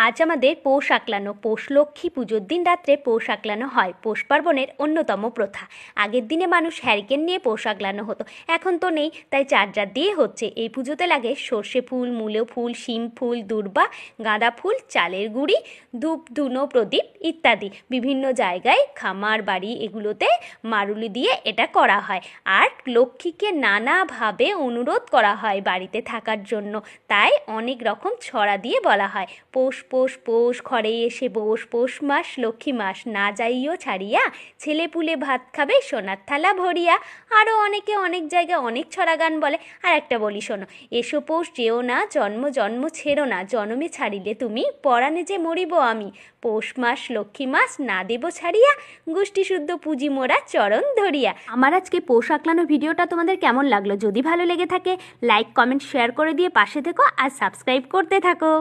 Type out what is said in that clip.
আজ আমাদের পৌষ আঁকলানো। পৌষ লক্ষ্মী পুজোর দিন রাত্রে পৌষ আঁকলানো হয়। পৌষ পার্বণের অন্যতম প্রথা। আগের দিনে মানুষ হ্যারিকেন নিয়ে পৌষ আঁকলানো হতো, এখন তো নেই, তাই চারজার দিয়ে হচ্ছে। এই পুজোতে লাগে সর্ষে ফুল, মূলো ফুল, শিম ফুল, দূর্বা, গাঁদা ফুল, চালের গুঁড়ি, ধূপ ধুনো, প্রদীপ ইত্যাদি। বিভিন্ন জায়গায় খামার বাড়ি এগুলোতে মারুলি দিয়ে এটা করা হয়। আর লক্ষ্মীকে নানাভাবে অনুরোধ করা হয় বাড়িতে থাকার জন্য, তাই অনেক রকম ছড়া দিয়ে বলা হয়, পৌষ পৌষ পৌষ ঘরে এসে বস, পৌষ মাস লক্ষ্মী মাস, না যাইও ছাড়িয়া, ছেলে পুলে ভাত খাবে সোনার থালা ভরিয়া। আরও অনেকে অনেক জায়গায় অনেক ছড়া গান বলে। আর একটা বলি শোনো, এসো পৌষ যেও না, জন্ম জন্ম ছেড়ো না, জনমে ছাড়িলে তুমি পরাণে যে মরিব আমি, পৌষ মাস লক্ষ্মী মাস না দেব ছাড়িয়া, গোষ্ঠী শুদ্ধ পুঁজি মোরা চরণ ধরিয়া। আমার আজকে পৌষ আঁকলানো ভিডিওটা তোমাদের কেমন লাগলো? যদি ভালো লেগে থাকে লাইক কমেন্ট শেয়ার করে দিয়ে পাশে থেকো আর সাবস্ক্রাইব করতে থাকো।